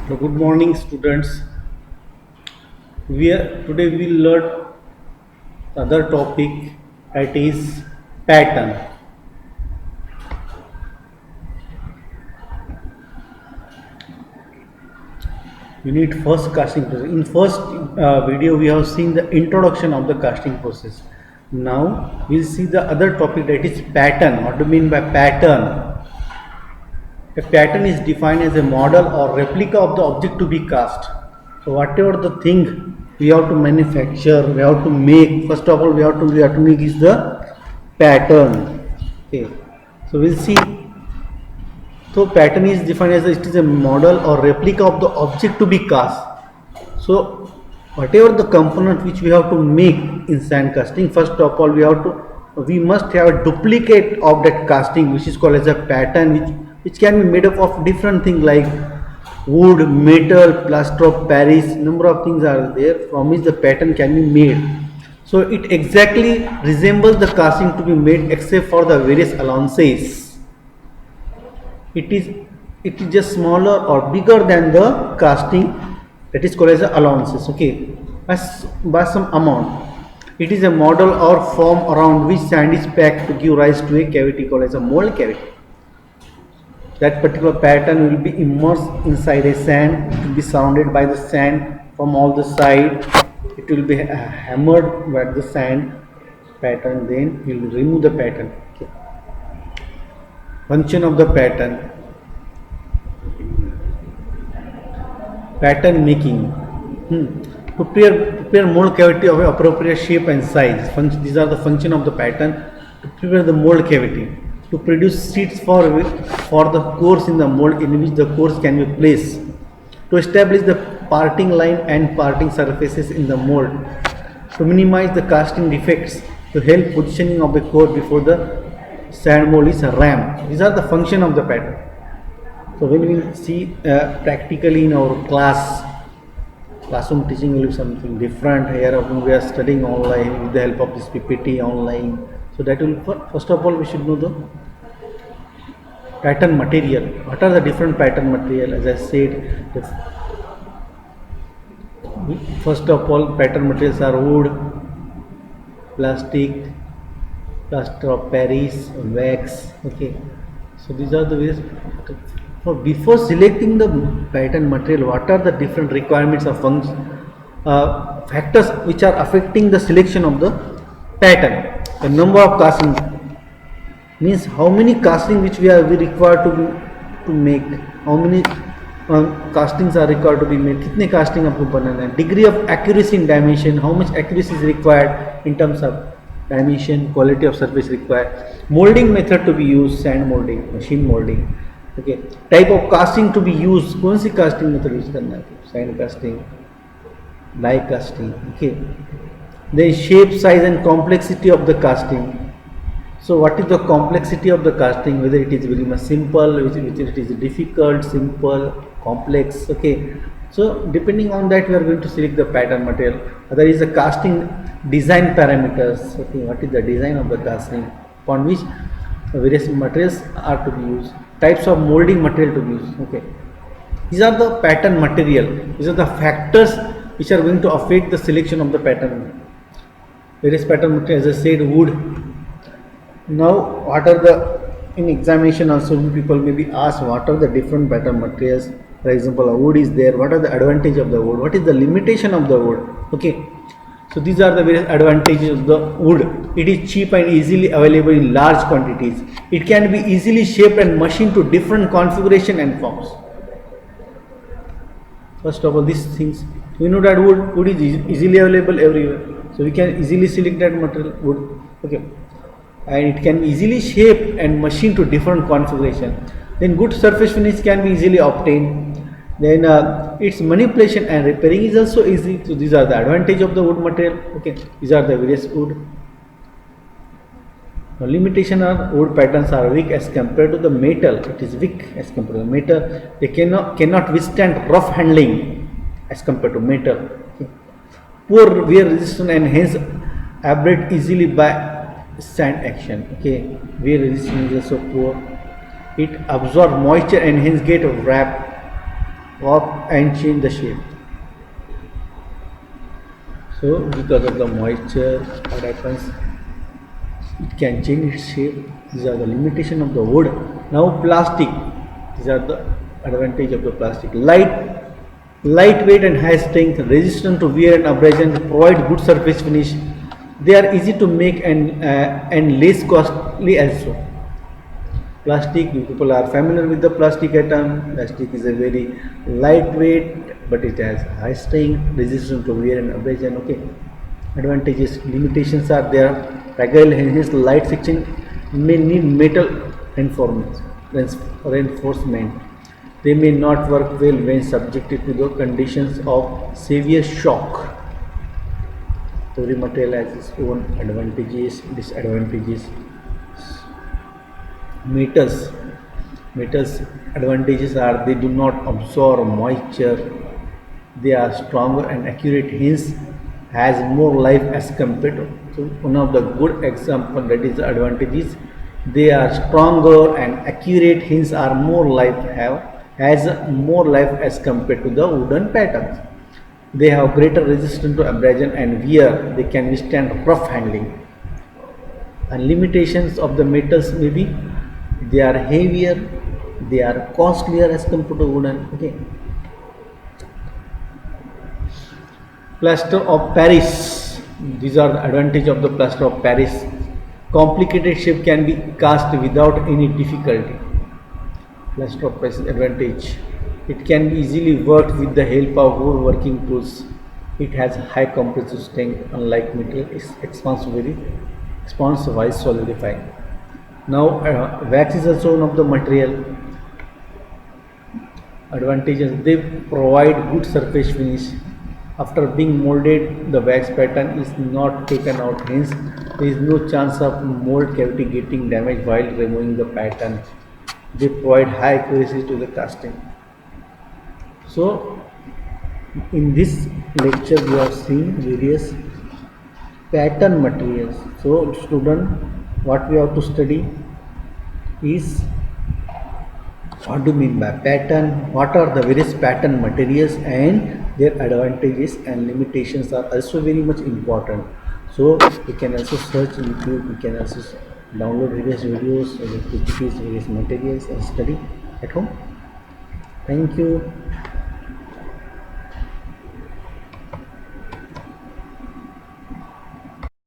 So good morning, students. Today we will learn other topic, that is pattern. You need first casting process. In first video, we have seen the introduction of the casting process. Now we'll see the other topic, that is pattern. What do you mean by pattern? A pattern is defined as a model or replica of the object to be cast. So whatever the thing we have to manufacture, we have to make. First of all, we have to make is the pattern. Okay. So we'll see. So pattern is defined as it is a model or replica of the object to be cast. So whatever the component which we have to make in sand casting, first of all we must have a duplicate of that casting, which is called as a pattern, which can be made up of different things like wood, metal, plaster of Paris. Number of things are there from which the pattern can be made. So it exactly resembles the casting to be made except for the various allowances. It is just smaller or bigger than the casting, that is called as allowances. Okay, by some amount. It is a model or form around which sand is packed to give rise to a cavity called as a mold cavity. That particular pattern will be immersed inside a sand. It will be surrounded by the sand from all the side. It will be hammered by the sand pattern. Then we will remove the pattern. Okay. Function of the pattern. Pattern making. To prepare mold cavity of appropriate shape and size. These are the function of the pattern. To prepare the mold cavity. To produce seats for the cores in the mold in which the cores can be placed. To establish the parting line and parting surfaces in the mold. To minimize the casting defects. To help positioning of the core before the sand mold is rammed. These are the function of the pattern. So when we will see practically in our classroom teaching will be something different. Here we are studying online with the help of this PPT online. So that will, first of all, we should know the pattern material. What are the different pattern material? As I said, first of all, pattern materials are wood, plastic, plaster of Paris, wax. Okay, so these are the ways. So before selecting the pattern material, what are the different requirements of factors which are affecting the selection of the pattern? The number of casting means how many casting which we require to make, how many castings are required to be made, कितने casting आपको बनाना है, degree of accuracy in dimension, how much accuracy is required in terms of dimension, quality of surface required, molding method to be used, sand molding, machine molding. Okay, type of casting to be used, कौन सी casting method use करना है, sand casting, die casting. Okay, the shape, size and complexity of the casting. So what is the complexity of the casting, whether it is very much simple, whether it is difficult, simple, complex. Okay, so depending on that we are going to select the pattern material. There is a casting design parameters. Okay, what is the design of the casting upon which various materials are to be used, types of molding material to be used. Okay, these are the pattern material. These are the factors which are going to affect the selection of the pattern. Various pattern material, as I said, wood. Now what are in examination also people may be asked what are the different pattern materials. For example, a wood is there, what are the advantage of the wood, what is the limitation of the wood. Okay, so these are the various advantages of the wood. It is cheap and easily available in large quantities. It can be easily shaped and machined to different configuration and forms. First of all, these things, we know that wood is easily available everywhere, so we can easily select that material, wood. Okay, and it can be easily shaped and machined to different configuration. Then good surface finish can be easily obtained. Then its manipulation and repairing is also easy. So these are the advantage of the wood material. Okay, these are the various wood. Now limitation are wood patterns are weak as compared to the metal. It is weak as compared to the metal. They cannot withstand rough handling as compared to metal. Okay. Poor wear resistance and hence abrade easily by sand action. Okay, wear resistance is also poor. It absorbs moisture and hence get wrapped. warp and change the shape. So because of the moisture, what happens? It can change its shape. These are the limitation of the wood. Now plastic. These are the advantage of the plastic. Lightweight and high strength, resistant to wear and abrasion, provide good surface finish. They are easy to make and less costly also. Plastic, you people are familiar with the plastic item. Plastic is a very lightweight, but it has high strength, resistant to wear and abrasion. Okay. Advantages, limitations are there. Fragile hinges, light fixing may need metal reinforcement. They may not work well when subjected to the conditions of severe shock. Every material has its own advantages, disadvantages. Metals advantages are they do not absorb moisture, they are stronger and accurate, hence has more life as compared to. So one of the good example that is the advantages, they are stronger and accurate, hence are more life has more life as compared to the wooden patterns. They have greater resistance to abrasion and wear, they can withstand rough handling. And limitations of the metals may be they are heavier, they are costlier as compared to wooden. Okay. Plaster of Paris, these are the advantage of the plaster of Paris. Complicated shape can be cast without any difficulty. Plaster of Paris advantage, it can be easily worked with the help of woodworking tools. It has high compressive strength, unlike metal expands while solidifying. Now wax is also one of the material advantages. They provide good surface finish. After being molded, the wax pattern is not taken out, hence there is no chance of mold cavity getting damaged while removing the pattern. They provide high accuracy to the casting. So in this lecture we are seeing various pattern materials. So student, what we have to study is what do you mean by pattern, what are the various pattern materials, and their advantages and limitations are also very much important. So you can also search in YouTube, you can also download various videos, various PPTs, various materials and study at home. Thank you.